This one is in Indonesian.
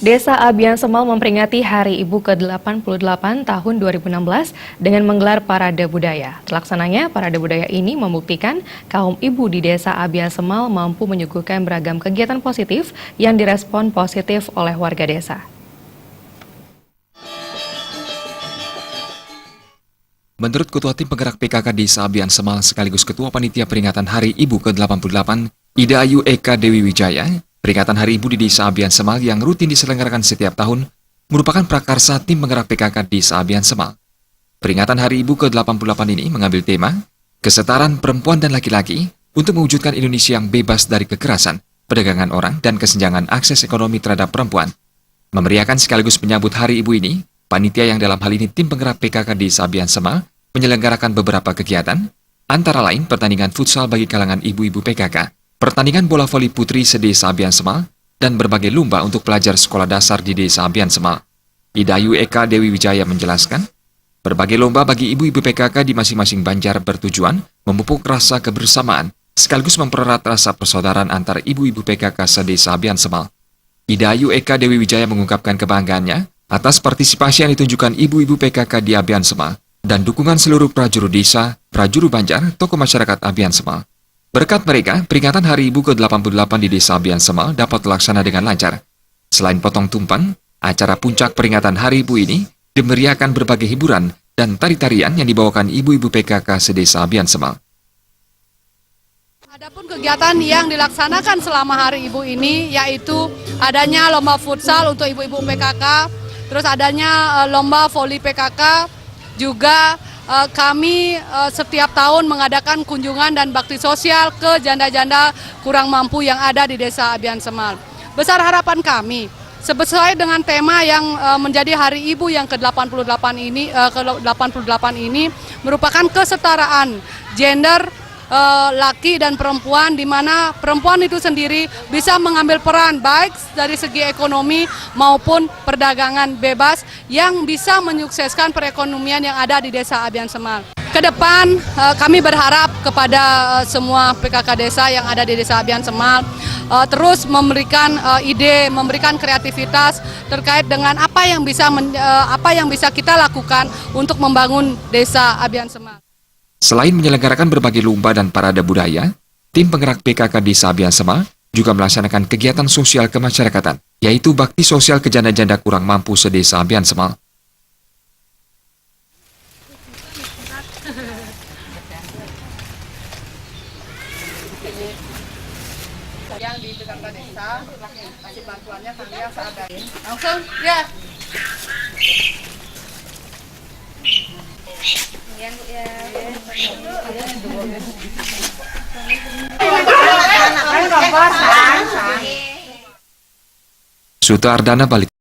Desa Abian Semal memperingati Hari Ibu ke-88 tahun 2016 dengan menggelar parade budaya. Terlaksananya parade budaya ini membuktikan kaum ibu di Desa Abian Semal mampu menyuguhkan beragam kegiatan positif yang direspon positif oleh warga desa. Menurut Ketua Tim Penggerak PKK Desa Abian Semal sekaligus Ketua Panitia Peringatan Hari Ibu ke-88, Ida Ayu Eka Dewi Wijaya, peringatan Hari Ibu di Desa Abian Semal yang rutin diselenggarakan setiap tahun merupakan prakarsa Tim Penggerak PKK Desa Abian Semal. Peringatan Hari Ibu ke-88 ini mengambil tema kesetaraan perempuan dan laki-laki untuk mewujudkan Indonesia yang bebas dari kekerasan, perdagangan orang, dan kesenjangan akses ekonomi terhadap perempuan. Memeriahkan sekaligus menyambut Hari Ibu ini, panitia yang dalam hal ini Tim Penggerak PKK Desa Abian Semal menyelenggarakan beberapa kegiatan, antara lain pertandingan futsal bagi kalangan ibu-ibu PKK, pertandingan bola voli putri se-Desa Abian Semal, dan berbagai lomba untuk pelajar sekolah dasar di Desa Abian Semal. Ida Ayu Eka Dewi Wijaya menjelaskan, berbagai lomba bagi ibu-ibu PKK di masing-masing banjar bertujuan memupuk rasa kebersamaan, sekaligus mempererat rasa persaudaraan antar ibu-ibu PKK se-Desa Abian Semal. Ida Ayu Eka Dewi Wijaya mengungkapkan kebanggaannya atas partisipasi yang ditunjukkan ibu-ibu PKK di Abian Semal dan dukungan seluruh prajurut desa, prajurut banjar, tokoh masyarakat Abian Semal. Berkat mereka, peringatan Hari Ibu ke-88 di Desa Abian Semal dapat terlaksana dengan lancar. Selain potong tumpeng, acara puncak peringatan Hari Ibu ini dimeriahkan berbagai hiburan dan tari-tarian yang dibawakan ibu-ibu PKK se-Desa Abian Semal. Adapun kegiatan yang dilaksanakan selama Hari Ibu ini yaitu adanya lomba futsal untuk ibu-ibu PKK, terus adanya lomba voli PKK, juga kami setiap tahun mengadakan kunjungan dan bakti sosial ke janda-janda kurang mampu yang ada di Desa Abian Semal. Besar harapan kami, sesuai dengan tema yang menjadi Hari Ibu yang ke-88 ini merupakan kesetaraan gender laki dan perempuan, di mana perempuan itu sendiri bisa mengambil peran baik dari segi ekonomi maupun perdagangan bebas yang bisa menyukseskan perekonomian yang ada di Desa Abian Semal. Kedepan kami berharap kepada semua PKK desa yang ada di Desa Abian Semal terus memberikan ide, memberikan kreativitas terkait dengan apa yang bisa kita lakukan untuk membangun Desa Abian Semal. Selain menyelenggarakan berbagai lomba dan parade budaya, Tim Penggerak PKK Desa Abian Semal juga melaksanakan kegiatan sosial kemasyarakatan, yaitu bakti sosial ke janda-janda kurang mampu se-Desa Abian Semal. Yang di PKK desa, kasih bantuannya kalian seadanya. Langsung, ya. Suta Ardana balik.